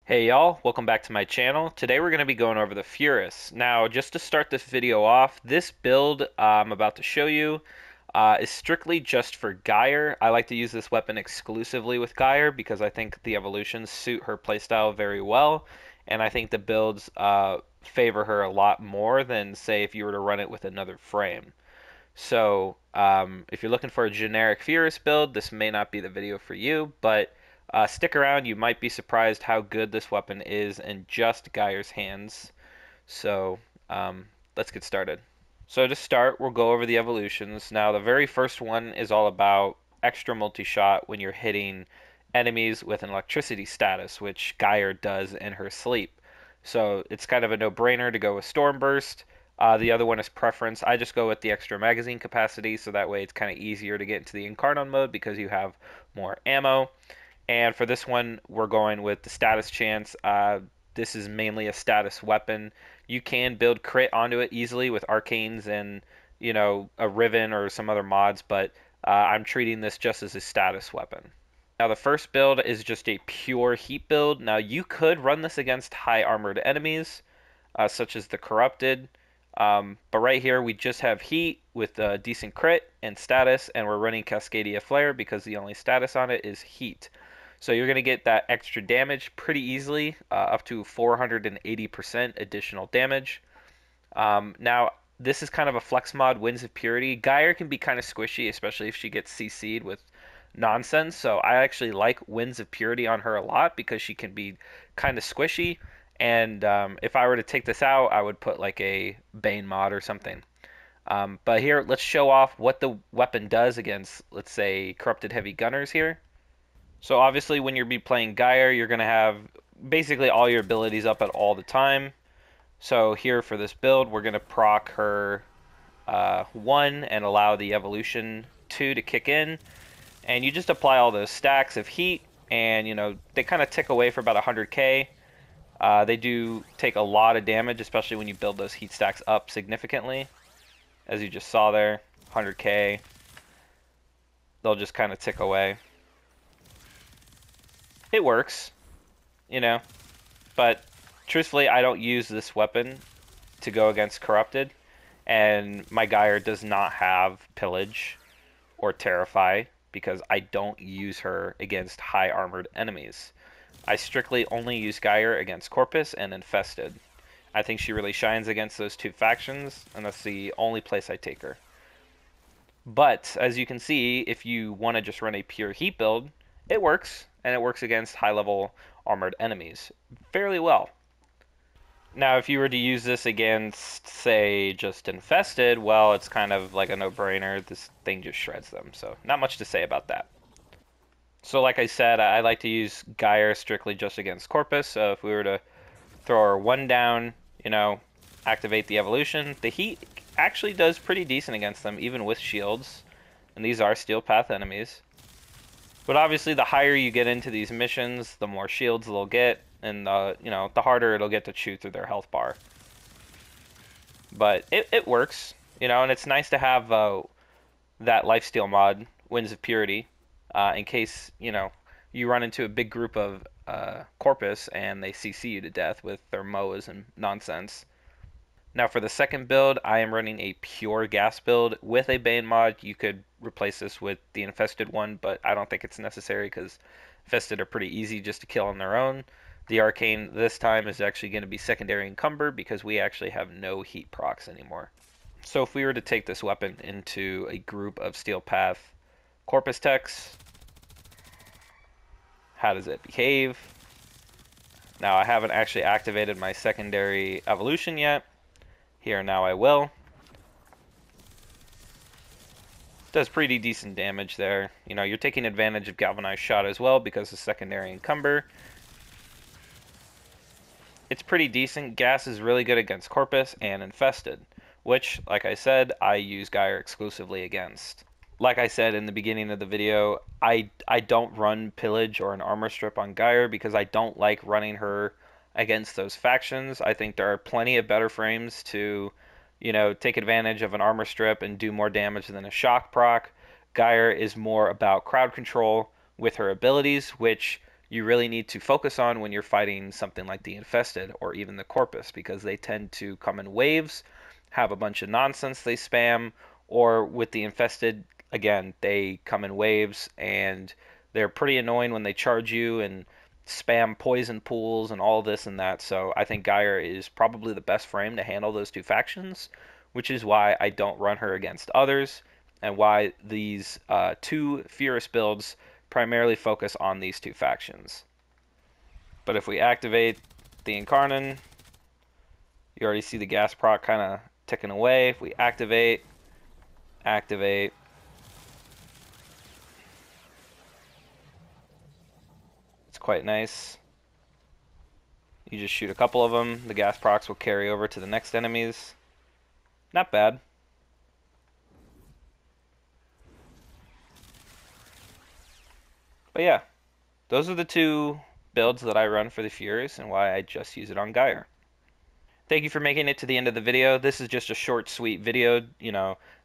Hey y'all, welcome back to my channel. Today we're going to be going over the Furis. Now, just to start this video off, this build I'm about to show you is strictly just for Geyer. I like to use this weapon exclusively with Geyer because I think the evolutions suit her playstyle very well, and I think the builds favor her a lot more than, say, if you were to run it with another frame. So, if you're looking for a generic Furious build, this may not be the video for you, but stick around. You might be surprised how good this weapon is in just Geyer's hands. So, let's get started. So to start, we'll go over the evolutions. Now, the very first one is all about extra multi-shot when you're hitting enemies with an electricity status, which Geyer does in her sleep. So it's kind of a no-brainer to go with Storm Burst. The other one is Preference. I just go with the extra magazine capacity, so that way it's kind of easier to get into the Incarnon mode because you have more ammo. And for this one, we're going with the status chance. This is mainly a status weapon. You can build crit onto it easily with arcanes and, a Riven or some other mods, but I'm treating this just as a status weapon. Now, the first build is just a pure heat build. Now, you could run this against high armored enemies, such as the Corrupted. But right here, we just have heat with a decent crit and status, and we're running Cascadia Flare because the only status on it is heat. So you're going to get that extra damage pretty easily, up to 480% additional damage. Now, this is kind of a flex mod, Winds of Purity. Geyer can be kind of squishy, especially if she gets CC'd with nonsense. So I actually like Winds of Purity on her a lot because she can be kind of squishy. And if I were to take this out, I would put like a Bane mod or something. But here, let's show off what the weapon does against, let's say, Corrupted Heavy Gunners here. So obviously when you're be playing Geyer, you're going to have basically all your abilities up at all the time. So here for this build, we're going to proc her 1 and allow the evolution 2 to kick in. And you just apply all those stacks of heat, and they kind of tick away for about 100k. They do take a lot of damage, especially when you build those heat stacks up significantly. As you just saw there, 100k. They'll just kind of tick away. It works, but truthfully, I don't use this weapon to go against Corrupted, and my Geyer does not have Pillage or Terrify because I don't use her against high armored enemies. I strictly only use Geyer against Corpus and Infested. I think she really shines against those two factions, and that's the only place I take her. But, as you can see, if you want to just run a pure heat build, it works, and it works against high-level armored enemies fairly well. Now, if you were to use this against, say, just Infested, well, it's kind of like a no-brainer. This thing just shreds them, so not much to say about that. So like I said, I like to use Geyer strictly just against Corpus, so if we were to throw our 1 down, activate the evolution, the heat actually does pretty decent against them, even with shields, and these are Steel Path enemies. But obviously, the higher you get into these missions, the more shields they'll get, and the harder it'll get to chew through their health bar. But it works, and it's nice to have that lifesteal mod, Winds of Purity, in case you run into a big group of Corpus and they CC you to death with their MOAs and nonsense. Now for the second build, I am running a pure gas build with a Bane mod. You could replace this with the Infested one, but I don't think it's necessary because Infested are pretty easy just to kill on their own. The Arcane this time is actually going to be secondary encumber because we actually have no heat procs anymore. So if we were to take this weapon into a group of Steel Path Corpus techs, how does it behave? Now I haven't actually activated my secondary evolution yet. Here, now I will. Does pretty decent damage there. You're taking advantage of Galvanized Shot as well because of secondary encumber. It's pretty decent. Gas is really good against Corpus and Infested, which, like I said, I use Geyer exclusively against. Like I said in the beginning of the video, I don't run Pillage or an Armor Strip on Geyer because I don't like running her against those factions. I think there are plenty of better frames to, take advantage of an Armor Strip and do more damage than a Shock proc. Geyer is more about crowd control with her abilities, which you really need to focus on when you're fighting something like the Infested or even the Corpus, because they tend to come in waves, have a bunch of nonsense they spam, or with the Infested, again, they come in waves and they're pretty annoying when they charge you and spam poison pools and all this and that. So I think Geyer is probably the best frame to handle those two factions, which is why I don't run her against others, and why these two Furis builds primarily focus on these two factions. But if we activate the Incarnon, you already see the gas proc kind of ticking away. If we activate, it's quite nice. You just shoot a couple of them, the gas procs will carry over to the next enemies. Not bad. But yeah, those are the two builds that I run for the Furies and why I just use it on Geyer. Thank you for making it to the end of the video. This is just a short, sweet video,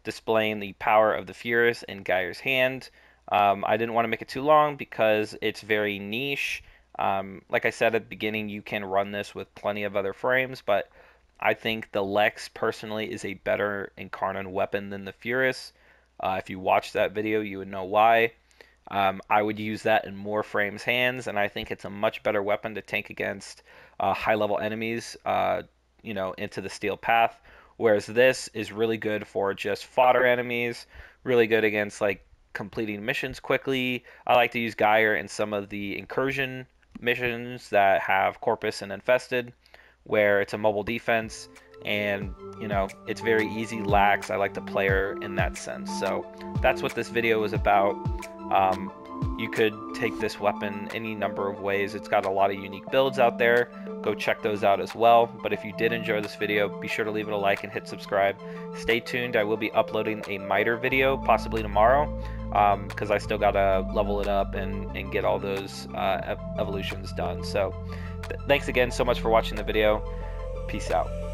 displaying the power of the Furis in Geyer's hand. I didn't want to make it too long because it's very niche. Like I said at the beginning, you can run this with plenty of other frames, but I think the Lex personally is a better Incarnon weapon than the Furis. If you watched that video, you would know why. I would use that in more frames' hands, and I think it's a much better weapon to tank against high-level enemies, into the steel path. Whereas this is really good for just fodder enemies, really good against like completing missions quickly. I like to use Geyer in some of the incursion missions that have Corpus and Infested, where it's a mobile defense and it's very easy, lax. I like to play her in that sense. So that's what this video is about. You could take this weapon any number of ways. It's got a lot of unique builds out there. Go check those out as well. But if you did enjoy this video, be sure to leave it a like and hit subscribe. Stay tuned. I will be uploading a miter video possibly tomorrow, because I still gotta level it up and get all those evolutions done. So thanks again so much for watching the video. Peace out.